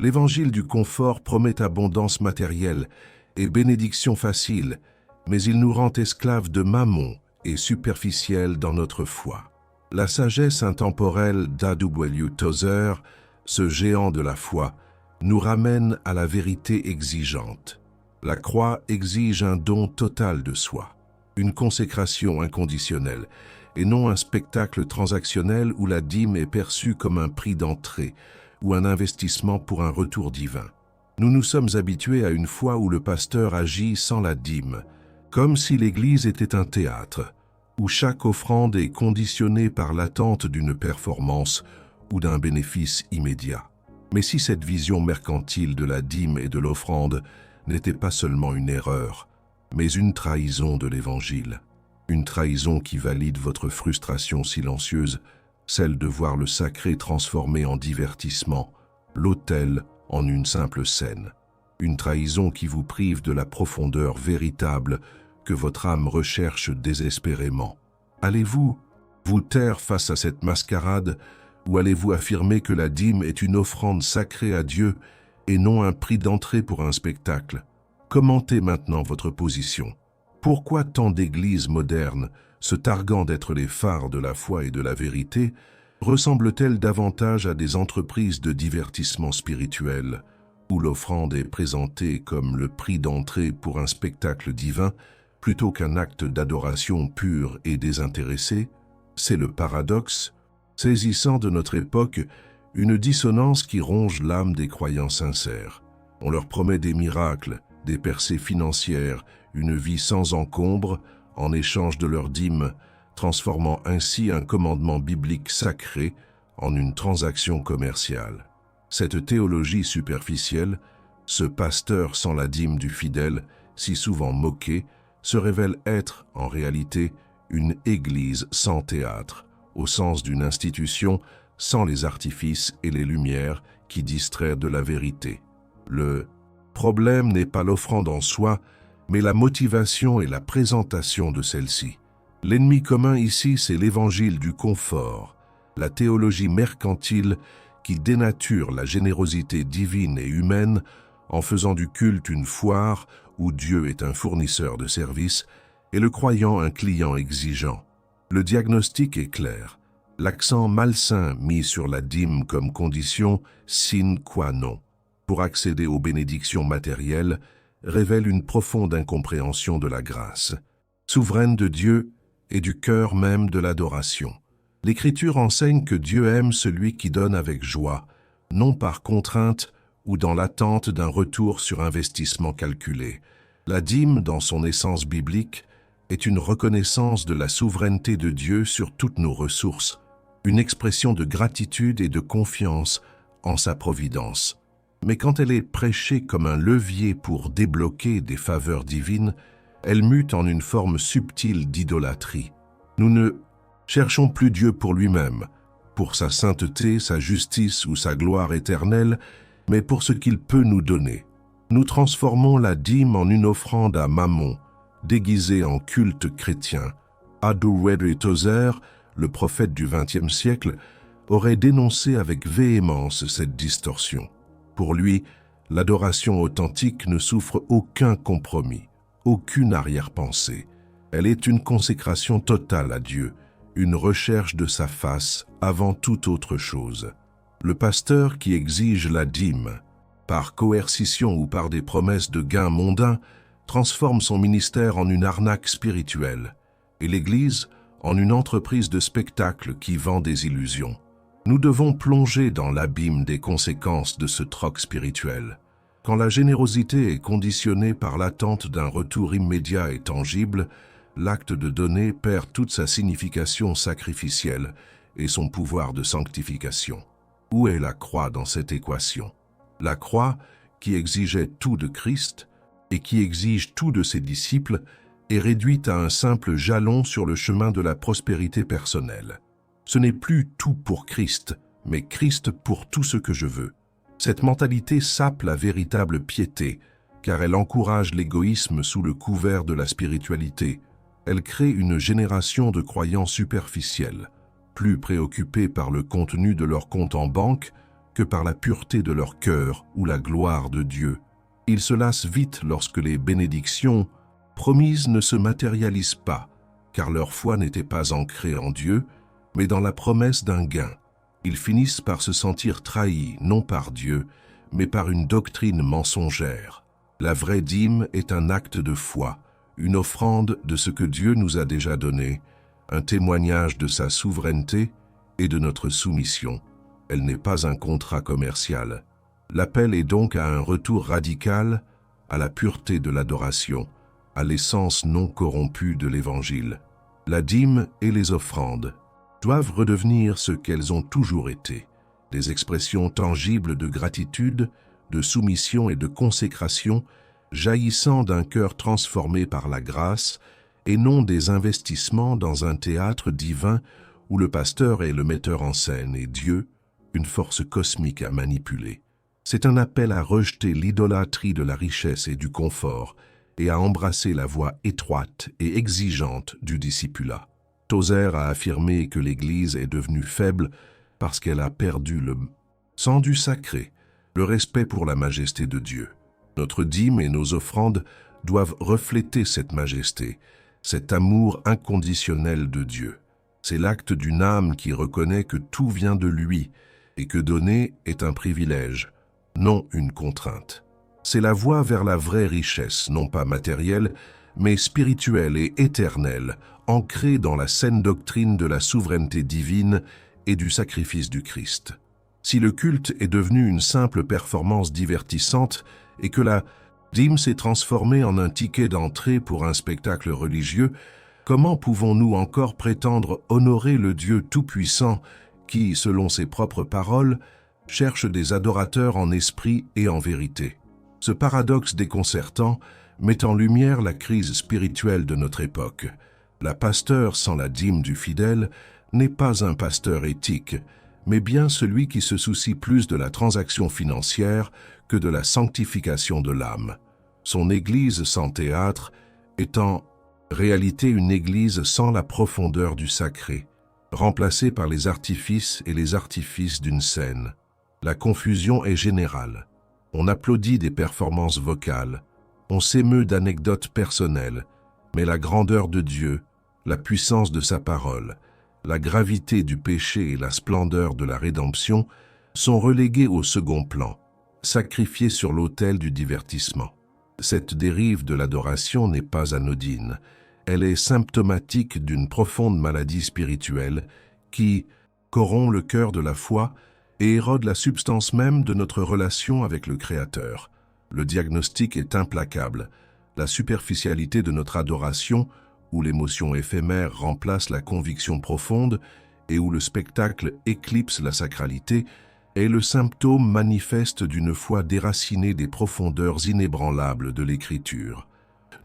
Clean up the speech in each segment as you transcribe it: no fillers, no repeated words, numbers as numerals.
L'évangile du confort promet abondance matérielle et bénédiction facile, mais il nous rend esclaves de mammon et superficiels dans notre foi. La sagesse intemporelle d'A.W. Tozer, ce géant de la foi, nous ramène à la vérité exigeante. La croix exige un don total de soi, une consécration inconditionnelle, et non un spectacle transactionnel où la dîme est perçue comme un prix d'entrée ou un investissement pour un retour divin. Nous nous sommes habitués à une foi où le pasteur agit sans la dîme, comme si l'Église était un théâtre, où chaque offrande est conditionnée par l'attente d'une performance ou d'un bénéfice immédiat. Mais si cette vision mercantile de la dîme et de l'offrande n'était pas seulement une erreur, mais une trahison de l'Évangile, une trahison qui valide votre frustration silencieuse, celle de voir le sacré transformé en divertissement, l'autel en une simple scène, une trahison qui vous prive de la profondeur véritable que votre âme recherche désespérément. Allez-vous vous taire face à cette mascarade ou allez-vous affirmer que la dîme est une offrande sacrée à Dieu et non un prix d'entrée pour un spectacle? Commentez maintenant votre position. Pourquoi tant d'églises modernes, se targuant d'être les phares de la foi et de la vérité, ressemblent-elles davantage à des entreprises de divertissement spirituel, où l'offrande est présentée comme le prix d'entrée pour un spectacle divin, plutôt qu'un acte d'adoration pure et désintéressé? C'est le paradoxe, saisissant de notre époque, une dissonance qui ronge l'âme des croyants sincères. On leur promet des miracles, des percées financières, une vie sans encombre, en échange de leur dîme, transformant ainsi un commandement biblique sacré en une transaction commerciale. Cette théologie superficielle, ce pasteur sans la dîme du fidèle, si souvent moqué, se révèle être, en réalité, une église sans théâtre, au sens d'une institution sans les artifices et les lumières qui distraient de la vérité. Le problème n'est pas l'offrande en soi, mais la motivation et la présentation de celle-ci. L'ennemi commun ici, c'est l'évangile du confort, la théologie mercantile qui dénature la générosité divine et humaine en faisant du culte une foire où Dieu est un fournisseur de services et le croyant un client exigeant. Le diagnostic est clair. L'accent malsain mis sur la dîme comme condition sine qua non pour accéder aux bénédictions matérielles révèle une profonde incompréhension de la grâce, souveraine de Dieu et du cœur même de l'adoration. L'Écriture enseigne que Dieu aime celui qui donne avec joie, non par contrainte ou dans l'attente d'un retour sur investissement calculé. La dîme, dans son essence biblique, est une reconnaissance de la souveraineté de Dieu sur toutes nos ressources, une expression de gratitude et de confiance en sa providence. Mais quand elle est prêchée comme un levier pour débloquer des faveurs divines, elle mute en une forme subtile d'idolâtrie. Nous ne cherchons plus Dieu pour lui-même, pour sa sainteté, sa justice ou sa gloire éternelle, mais pour ce qu'il peut nous donner. Nous transformons la dîme en une offrande à Mammon, déguisée en culte chrétien. A.W. Tozer, le prophète du XXe siècle, aurait dénoncé avec véhémence cette distorsion. Pour lui, l'adoration authentique ne souffre aucun compromis, aucune arrière-pensée. Elle est une consécration totale à Dieu, une recherche de sa face avant toute autre chose. Le pasteur qui exige la dîme, par coercition ou par des promesses de gains mondains, transforme son ministère en une arnaque spirituelle, et l'Église en une entreprise de spectacle qui vend des illusions. Nous devons plonger dans l'abîme des conséquences de ce troc spirituel. Quand la générosité est conditionnée par l'attente d'un retour immédiat et tangible, l'acte de donner perd toute sa signification sacrificielle et son pouvoir de sanctification. Où est la croix dans cette équation? La croix, qui exigeait tout de Christ et qui exige tout de ses disciples, est réduite à un simple jalon sur le chemin de la prospérité personnelle. Ce n'est plus tout pour Christ, mais Christ pour tout ce que je veux. Cette mentalité sape la véritable piété, car elle encourage l'égoïsme sous le couvert de la spiritualité. Elle crée une génération de croyants superficiels, plus préoccupés par le contenu de leur compte en banque que par la pureté de leur cœur ou la gloire de Dieu. Ils se lassent vite lorsque les bénédictions promises ne se matérialisent pas, car leur foi n'était pas ancrée en Dieu, mais dans la promesse d'un gain. Ils finissent par se sentir trahis, non par Dieu, mais par une doctrine mensongère. La vraie dîme est un acte de foi, une offrande de ce que Dieu nous a déjà donné, un témoignage de sa souveraineté et de notre soumission. Elle n'est pas un contrat commercial. L'appel est donc à un retour radical à la pureté de l'adoration, à l'essence non corrompue de l'Évangile. La dîme et les offrandes doivent redevenir ce qu'elles ont toujours été, des expressions tangibles de gratitude, de soumission et de consécration, jaillissant d'un cœur transformé par la grâce, et non des investissements dans un théâtre divin où le pasteur est le metteur en scène et Dieu, une force cosmique à manipuler. C'est un appel à rejeter l'idolâtrie de la richesse et du confort et à embrasser la voie étroite et exigeante du discipulat. Tozer a affirmé que l'Église est devenue faible parce qu'elle a perdu le sang du sacré, le respect pour la majesté de Dieu. Notre dîme et nos offrandes doivent refléter cette majesté, cet amour inconditionnel de Dieu. C'est l'acte d'une âme qui reconnaît que tout vient de lui et que donner est un privilège, non une contrainte. C'est la voie vers la vraie richesse, non pas matérielle, mais spirituelle et éternelle, ancrée dans la saine doctrine de la souveraineté divine et du sacrifice du Christ. Si le culte est devenu une simple performance divertissante et que la dîme s'est transformée en un ticket d'entrée pour un spectacle religieux, comment pouvons-nous encore prétendre honorer le Dieu Tout-Puissant qui, selon ses propres paroles, cherche des adorateurs en esprit et en vérité? Ce paradoxe déconcertant met en lumière la crise spirituelle de notre époque. La pasteur sans la dîme du fidèle n'est pas un pasteur éthique, mais bien celui qui se soucie plus de la transaction financière que de la sanctification de l'âme. Son Église sans théâtre est en réalité une Église sans la profondeur du sacré, remplacée par les artifices et les artifices d'une scène. La confusion est générale. On applaudit des performances vocales, on s'émeut d'anecdotes personnelles, mais la grandeur de Dieu, la puissance de sa parole, la gravité du péché et la splendeur de la rédemption sont relégués au second plan, sacrifiés sur l'autel du divertissement. Cette dérive de l'adoration n'est pas anodine. Elle est symptomatique d'une profonde maladie spirituelle qui corrompt le cœur de la foi et érode la substance même de notre relation avec le Créateur. Le diagnostic est implacable. La superficialité de notre adoration, où l'émotion éphémère remplace la conviction profonde et où le spectacle éclipse la sacralité, est le symptôme manifeste d'une foi déracinée des profondeurs inébranlables de l'Écriture.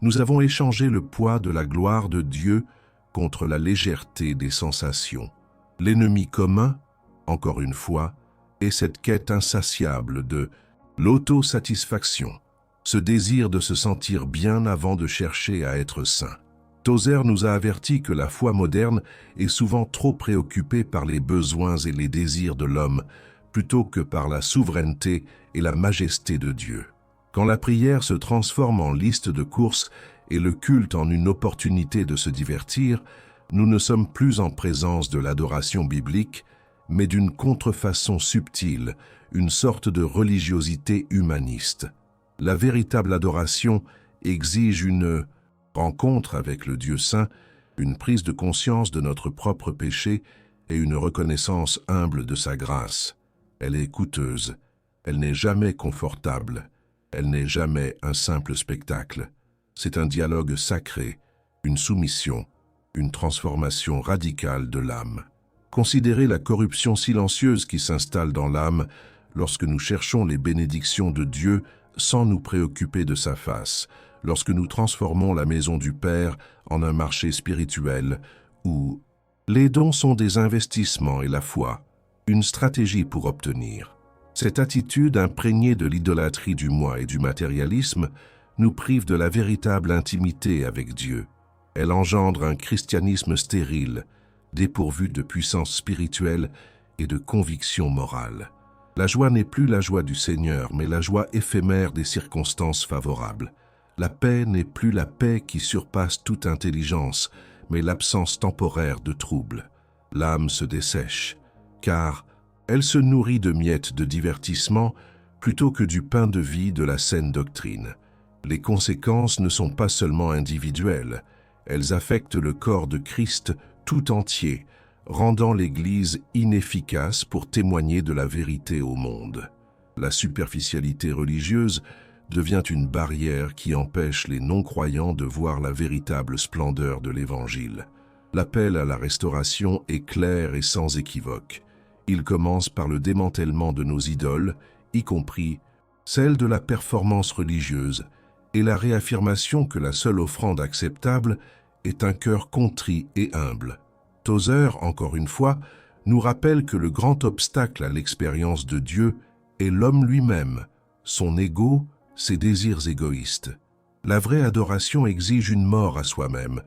Nous avons échangé le poids de la gloire de Dieu contre la légèreté des sensations. L'ennemi commun, encore une fois, est cette quête insatiable de l'autosatisfaction, ce désir de se sentir bien avant de chercher à être saint. Tozer nous a averti que la foi moderne est souvent trop préoccupée par les besoins et les désirs de l'homme, plutôt que par la souveraineté et la majesté de Dieu. Quand la prière se transforme en liste de courses et le culte en une opportunité de se divertir, nous ne sommes plus en présence de l'adoration biblique, mais d'une contrefaçon subtile, une sorte de religiosité humaniste. La véritable adoration exige une rencontre avec le Dieu saint, une prise de conscience de notre propre péché et une reconnaissance humble de sa grâce. Elle est coûteuse, elle n'est jamais confortable, elle n'est jamais un simple spectacle. C'est un dialogue sacré, une soumission, une transformation radicale de l'âme. Considérez la corruption silencieuse qui s'installe dans l'âme lorsque nous cherchons les bénédictions de Dieu sans nous préoccuper de sa face, lorsque nous transformons la maison du Père en un marché spirituel où les dons sont des investissements et la foi, une stratégie pour obtenir. Cette attitude imprégnée de l'idolâtrie du moi et du matérialisme nous prive de la véritable intimité avec Dieu. Elle engendre un christianisme stérile, dépourvu de puissance spirituelle et de conviction morale. La joie n'est plus la joie du Seigneur, mais la joie éphémère des circonstances favorables. La paix n'est plus la paix qui surpasse toute intelligence, mais l'absence temporaire de trouble. L'âme se dessèche, car elle se nourrit de miettes de divertissement plutôt que du pain de vie de la saine doctrine. Les conséquences ne sont pas seulement individuelles, elles affectent le corps de Christ tout entier, rendant l'Église inefficace pour témoigner de la vérité au monde. La superficialité religieuse devient une barrière qui empêche les non-croyants de voir la véritable splendeur de l'Évangile. L'appel à la restauration est clair et sans équivoque. Il commence par le démantèlement de nos idoles, y compris celle de la performance religieuse, et la réaffirmation que la seule offrande acceptable est un cœur contrit et humble. Tozer, encore une fois, nous rappelle que le grand obstacle à l'expérience de Dieu est l'homme lui-même, son ego, ses désirs égoïstes. La vraie adoration exige une mort à soi-même,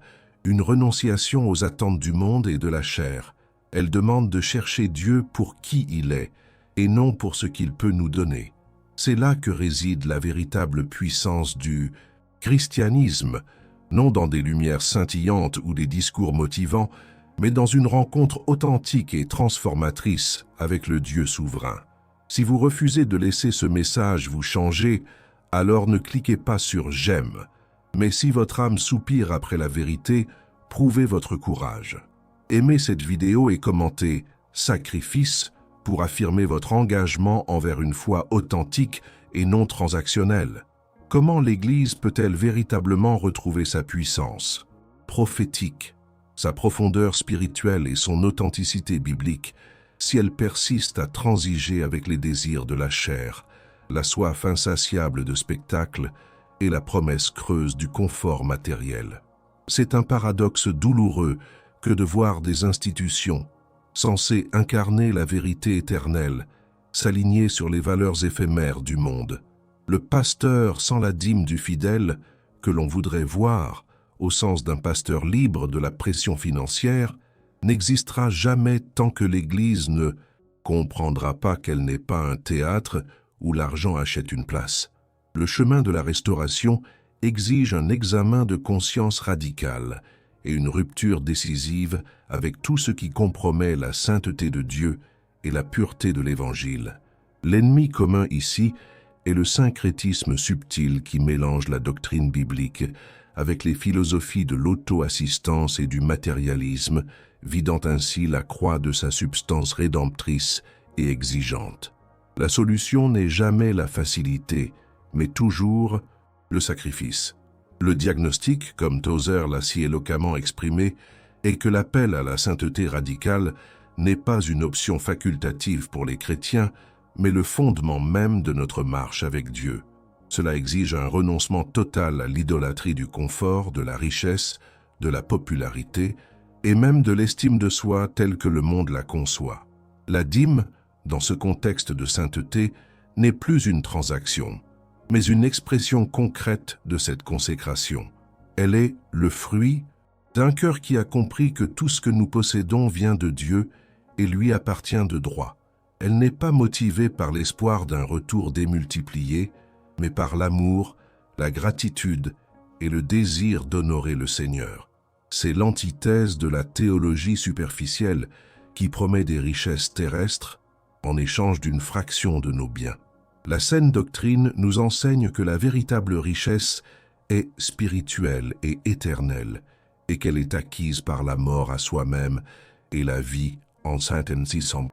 une renonciation aux attentes du monde et de la chair. Elle demande de chercher Dieu pour qui il est, et non pour ce qu'il peut nous donner. C'est là que réside la véritable puissance du christianisme, non dans des lumières scintillantes ou des discours motivants, mais dans une rencontre authentique et transformatrice avec le Dieu souverain. Si vous refusez de laisser ce message vous changer, alors ne cliquez pas sur « j'aime », mais si votre âme soupire après la vérité, prouvez votre courage. Aimez cette vidéo et commentez « sacrifice » pour affirmer votre engagement envers une foi authentique et non transactionnelle. Comment l'Église peut-elle véritablement retrouver sa puissance prophétique, sa profondeur spirituelle et son authenticité biblique si elle persiste à transiger avec les désirs de la chair, la soif insatiable de spectacle et la promesse creuse du confort matériel? C'est un paradoxe douloureux que de voir des institutions censées incarner la vérité éternelle s'aligner sur les valeurs éphémères du monde. Le pasteur sans la dîme du fidèle, que l'on voudrait voir, au sens d'un pasteur libre de la pression financière, n'existera jamais tant que l'Église ne comprendra pas qu'elle n'est pas un théâtre où l'argent achète une place. Le chemin de la restauration exige un examen de conscience radical et une rupture décisive avec tout ce qui compromet la sainteté de Dieu et la pureté de l'Évangile. L'ennemi commun ici est le syncrétisme subtil qui mélange la doctrine biblique avec les philosophies de l'auto-assistance et du matérialisme, vidant ainsi la croix de sa substance rédemptrice et exigeante. La solution n'est jamais la facilité, mais toujours le sacrifice. Le diagnostic, comme Tozer l'a si éloquemment exprimé, est que l'appel à la sainteté radicale n'est pas une option facultative pour les chrétiens, mais le fondement même de notre marche avec Dieu. Cela exige un renoncement total à l'idolâtrie du confort, de la richesse, de la popularité et même de l'estime de soi telle que le monde la conçoit. La dîme, dans ce contexte de sainteté, n'est plus une transaction, mais une expression concrète de cette consécration. Elle est le fruit d'un cœur qui a compris que tout ce que nous possédons vient de Dieu et lui appartient de droit. Elle n'est pas motivée par l'espoir d'un retour démultiplié, mais par l'amour, la gratitude et le désir d'honorer le Seigneur. C'est l'antithèse de la théologie superficielle qui promet des richesses terrestres en échange d'une fraction de nos biens. La saine doctrine nous enseigne que la véritable richesse est spirituelle et éternelle et qu'elle est acquise par la mort à soi-même et la vie en saintissant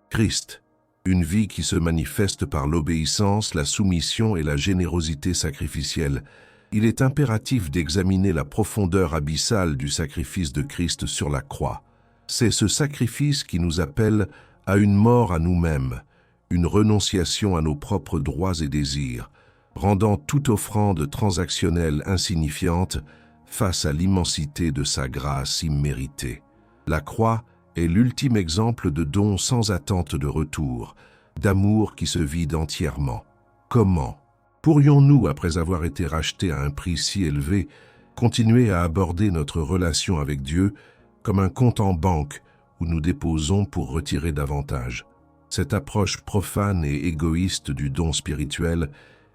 Christ. Une vie qui se manifeste par l'obéissance, la soumission et la générosité sacrificielle. Il est impératif d'examiner la profondeur abyssale du sacrifice de Christ sur la croix. C'est ce sacrifice qui nous appelle à une mort à nous-mêmes, une renonciation à nos propres droits et désirs, rendant toute offrande transactionnelle insignifiante face à l'immensité de sa grâce imméritée. La croix est l'ultime exemple de don sans attente de retour, d'amour qui se vide entièrement. Comment pourrions-nous, après avoir été rachetés à un prix si élevé, continuer à aborder notre relation avec Dieu comme un compte en banque où nous déposons pour retirer davantage? Cette approche profane et égoïste du don spirituel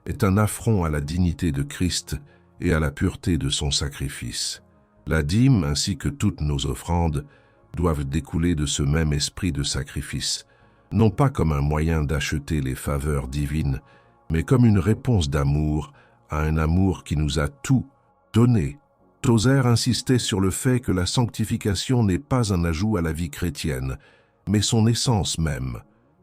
est un affront à la dignité de Christ et à la pureté de son sacrifice. La dîme ainsi que toutes nos offrandes doivent découler de ce même esprit de sacrifice, non pas comme un moyen d'acheter les faveurs divines, mais comme une réponse d'amour à un amour qui nous a tout donné. Tozer insistait sur le fait que la sanctification n'est pas un ajout à la vie chrétienne, mais son essence même,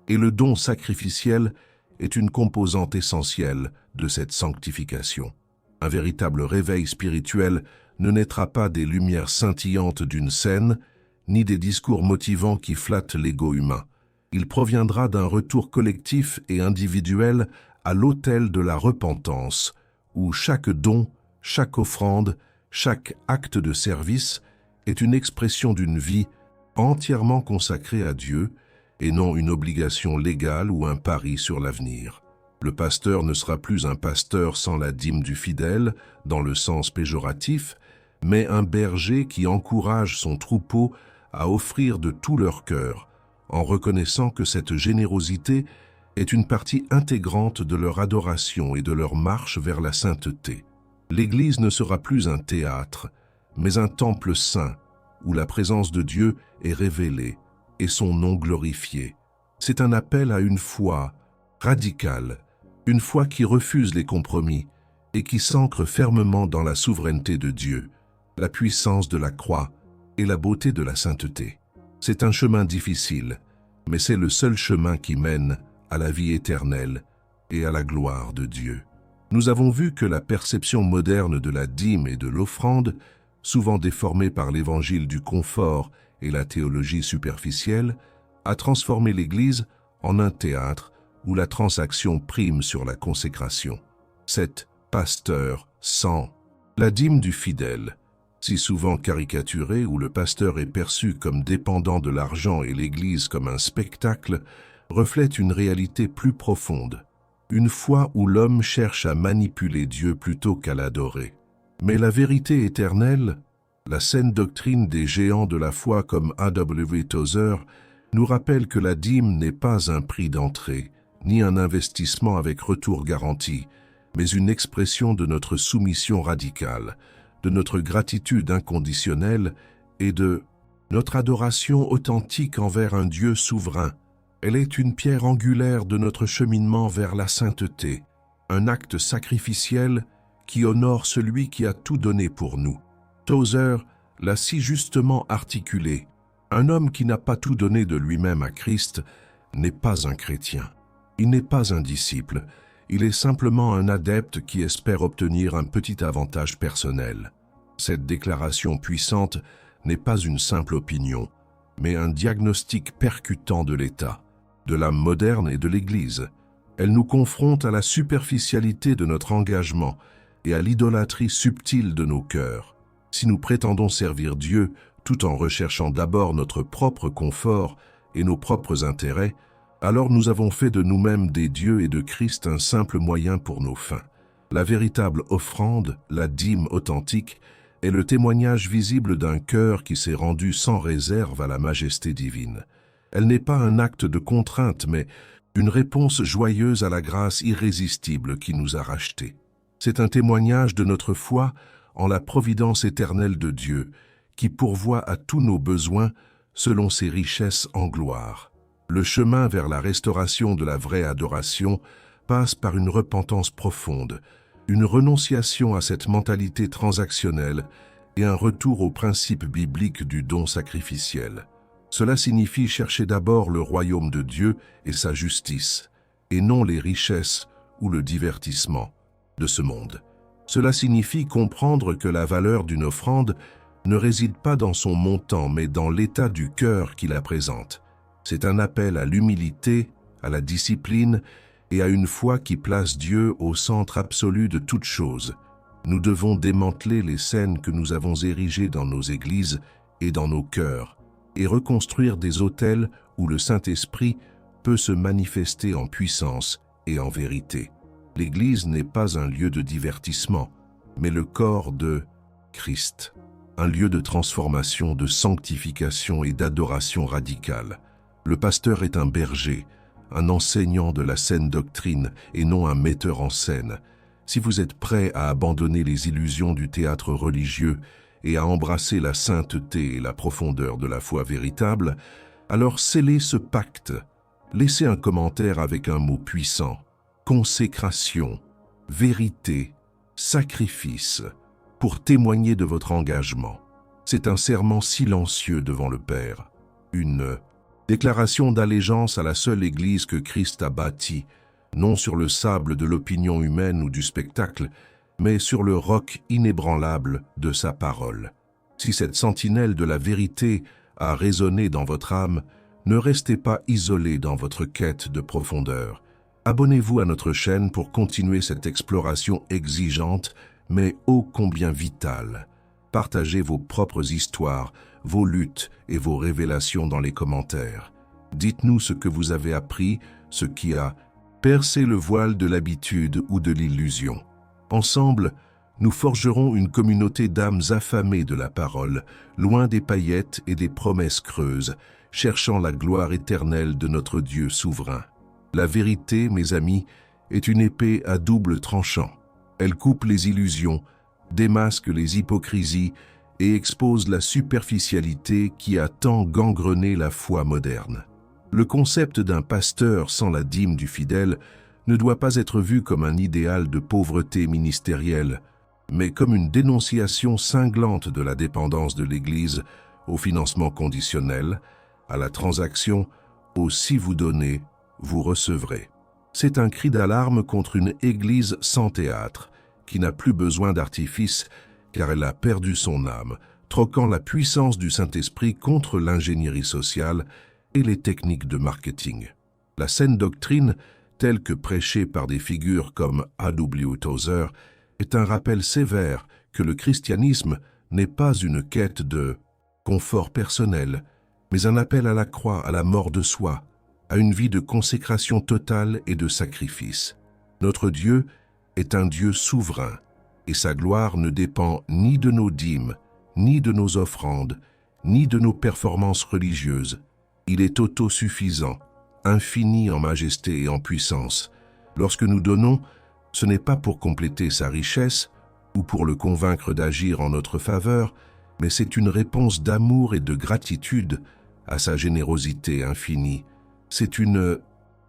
et le don sacrificiel est une composante essentielle de cette sanctification. Un véritable réveil spirituel ne naîtra pas des lumières scintillantes d'une scène, ni des discours motivants qui flattent l'ego humain. Il proviendra d'un retour collectif et individuel à l'autel de la repentance, où chaque don, chaque offrande, chaque acte de service est une expression d'une vie entièrement consacrée à Dieu et non une obligation légale ou un pari sur l'avenir. Le pasteur ne sera plus un pasteur sans la dîme du fidèle, dans le sens péjoratif, mais un berger qui encourage son troupeau à offrir de tout leur cœur, en reconnaissant que cette générosité est une partie intégrante de leur adoration et de leur marche vers la sainteté. L'Église ne sera plus un théâtre, mais un temple saint, où la présence de Dieu est révélée et son nom glorifié. C'est un appel à une foi radicale, une foi qui refuse les compromis et qui s'ancre fermement dans la souveraineté de Dieu, la puissance de la croix et la beauté de la sainteté. C'est un chemin difficile, mais c'est le seul chemin qui mène à la vie éternelle et à la gloire de Dieu. Nous avons vu que la perception moderne de la dîme et de l'offrande, souvent déformée par l'évangile du confort et la théologie superficielle, a transformé l'Église en un théâtre où la transaction prime sur la consécration. Cet pasteur sans la dîme du fidèle, si souvent caricaturée, où le pasteur est perçu comme dépendant de l'argent et l'Église comme un spectacle, reflète une réalité plus profonde, une foi où l'homme cherche à manipuler Dieu plutôt qu'à l'adorer. Mais la vérité éternelle, la saine doctrine des géants de la foi comme A.W. Tozer, nous rappelle que la dîme n'est pas un prix d'entrée, ni un investissement avec retour garanti, mais une expression de notre soumission radicale, de notre gratitude inconditionnelle et de notre adoration authentique envers un Dieu souverain. Elle est une pierre angulaire de notre cheminement vers la sainteté, un acte sacrificiel qui honore celui qui a tout donné pour nous. Tozer l'a si justement articulé. Un homme qui n'a pas tout donné de lui-même à Christ n'est pas un chrétien. Il n'est pas un disciple. Il est simplement un adepte qui espère obtenir un petit avantage personnel. Cette déclaration puissante n'est pas une simple opinion, mais un diagnostic percutant de l'État, de l'âme moderne et de l'Église. Elle nous confronte à la superficialité de notre engagement et à l'idolâtrie subtile de nos cœurs. Si nous prétendons servir Dieu tout en recherchant d'abord notre propre confort et nos propres intérêts, alors nous avons fait de nous-mêmes des dieux et de Christ un simple moyen pour nos fins. La véritable offrande, la dîme authentique, est le témoignage visible d'un cœur qui s'est rendu sans réserve à la majesté divine. Elle n'est pas un acte de contrainte, mais une réponse joyeuse à la grâce irrésistible qui nous a rachetés. C'est un témoignage de notre foi en la providence éternelle de Dieu, qui pourvoit à tous nos besoins selon ses richesses en gloire. Le chemin vers la restauration de la vraie adoration passe par une repentance profonde, une renonciation à cette mentalité transactionnelle et un retour au principe biblique du don sacrificiel. Cela signifie chercher d'abord le royaume de Dieu et sa justice, et non les richesses ou le divertissement de ce monde. Cela signifie comprendre que la valeur d'une offrande ne réside pas dans son montant, mais dans l'état du cœur qui la présente. C'est un appel à l'humilité, à la discipline et à une foi qui place Dieu au centre absolu de toute chose. Nous devons démanteler les scènes que nous avons érigées dans nos églises et dans nos cœurs et reconstruire des autels où le Saint-Esprit peut se manifester en puissance et en vérité. L'Église n'est pas un lieu de divertissement, mais le corps de Christ, un lieu de transformation, de sanctification et d'adoration radicale. Le pasteur est un berger, un enseignant de la saine doctrine et non un metteur en scène, si vous êtes prêt à abandonner les illusions du théâtre religieux et à embrasser la sainteté et la profondeur de la foi véritable, alors scellez ce pacte. Laissez un commentaire avec un mot puissant: consécration, vérité, sacrifice, pour témoigner de votre engagement. C'est un serment silencieux devant le Père, une déclaration d'allégeance à la seule Église que Christ a bâtie, non sur le sable de l'opinion humaine ou du spectacle, mais sur le roc inébranlable de sa parole. Si cette sentinelle de la vérité a résonné dans votre âme, ne restez pas isolé dans votre quête de profondeur. Abonnez-vous à notre chaîne pour continuer cette exploration exigeante, mais ô combien vitale. Partagez vos propres histoires, vos luttes et vos révélations dans les commentaires. Dites-nous ce que vous avez appris, ce qui a percé le voile de l'habitude ou de l'illusion. Ensemble, nous forgerons une communauté d'âmes affamées de la parole, loin des paillettes et des promesses creuses, cherchant la gloire éternelle de notre Dieu souverain. La vérité, mes amis, est une épée à double tranchant. Elle coupe les illusions, démasque les hypocrisies et expose la superficialité qui a tant gangrené la foi moderne. Le concept d'un pasteur sans la dîme du fidèle ne doit pas être vu comme un idéal de pauvreté ministérielle, mais comme une dénonciation cinglante de la dépendance de l'Église au financement conditionnel, à la transaction, au « si vous donnez, vous recevrez ». C'est un cri d'alarme contre une Église sans théâtre, qui n'a plus besoin d'artifice car elle a perdu son âme, troquant la puissance du Saint-Esprit contre l'ingénierie sociale et les techniques de marketing. La saine doctrine, telle que prêchée par des figures comme A.W. Tozer, est un rappel sévère que le christianisme n'est pas une quête de confort personnel, mais un appel à la croix, à la mort de soi, à une vie de consécration totale et de sacrifice. Notre Dieu est un Dieu souverain, et sa gloire ne dépend ni de nos dîmes, ni de nos offrandes, ni de nos performances religieuses. Il est autosuffisant, infini en majesté et en puissance. Lorsque nous donnons, ce n'est pas pour compléter sa richesse ou pour le convaincre d'agir en notre faveur, mais c'est une réponse d'amour et de gratitude à sa générosité infinie. C'est une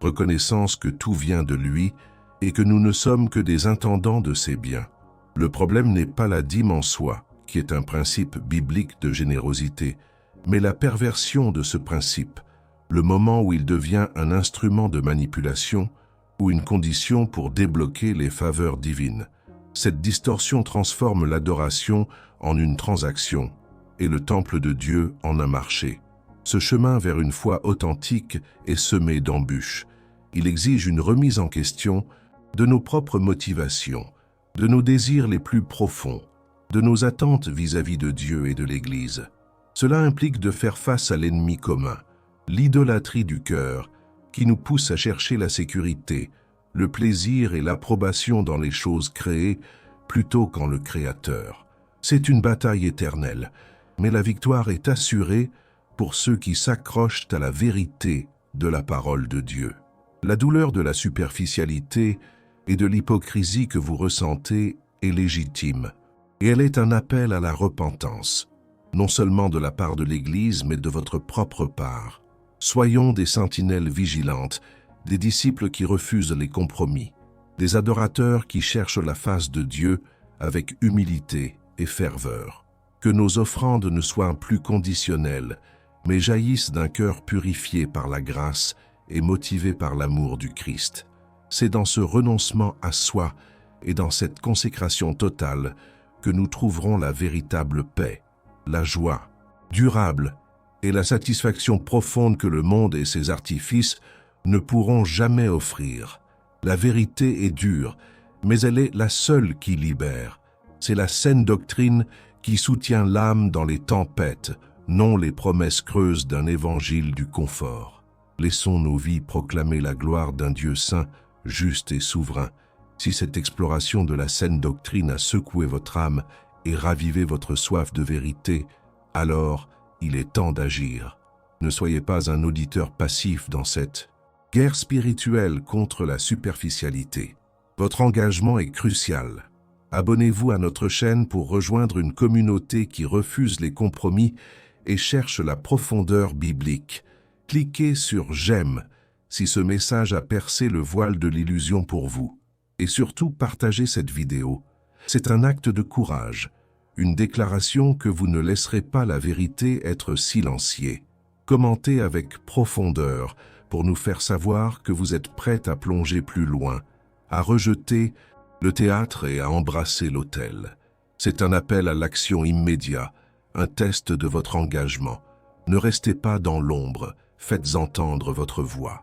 reconnaissance que tout vient de lui et que nous ne sommes que des intendants de ses biens. Le problème n'est pas la dîme en soi, qui est un principe biblique de générosité, mais la perversion de ce principe, le moment où il devient un instrument de manipulation ou une condition pour débloquer les faveurs divines. Cette distorsion transforme l'adoration en une transaction et le temple de Dieu en un marché. Ce chemin vers une foi authentique est semé d'embûches. Il exige une remise en question de nos propres motivations, de nos désirs les plus profonds, de nos attentes vis-à-vis de Dieu et de l'Église. Cela implique de faire face à l'ennemi commun, l'idolâtrie du cœur, qui nous pousse à chercher la sécurité, le plaisir et l'approbation dans les choses créées plutôt qu'en le Créateur. C'est une bataille éternelle, mais la victoire est assurée pour ceux qui s'accrochent à la vérité de la parole de Dieu. La douleur de la superficialité et de l'hypocrisie que vous ressentez est légitime, et elle est un appel à la repentance, non seulement de la part de l'Église, mais de votre propre part. Soyons des sentinelles vigilantes, des disciples qui refusent les compromis, des adorateurs qui cherchent la face de Dieu avec humilité et ferveur. Que nos offrandes ne soient plus conditionnelles, mais jaillissent d'un cœur purifié par la grâce et motivé par l'amour du Christ. C'est dans ce renoncement à soi et dans cette consécration totale que nous trouverons la véritable paix, la joie durable et la satisfaction profonde que le monde et ses artifices ne pourront jamais offrir. La vérité est dure, mais elle est la seule qui libère. C'est la saine doctrine qui soutient l'âme dans les tempêtes, non les promesses creuses d'un évangile du confort. Laissons nos vies proclamer la gloire d'un Dieu saint, juste et souverain. Si cette exploration de la saine doctrine a secoué votre âme et ravivé votre soif de vérité, alors il est temps d'agir. Ne soyez pas un auditeur passif dans cette Guerre spirituelle contre la superficialité. Votre engagement est crucial. Abonnez-vous à notre chaîne pour rejoindre une communauté qui refuse les compromis et cherche la profondeur biblique. Cliquez sur « J'aime » si ce message a percé le voile de l'illusion pour vous. Et surtout, partagez cette vidéo. C'est un acte de courage, une déclaration que vous ne laisserez pas la vérité être silenciée. Commentez avec profondeur pour nous faire savoir que vous êtes prête à plonger plus loin, à rejeter le théâtre et à embrasser l'autel. C'est un appel à l'action immédiat, un test de votre engagement. Ne restez pas dans l'ombre, faites entendre votre voix.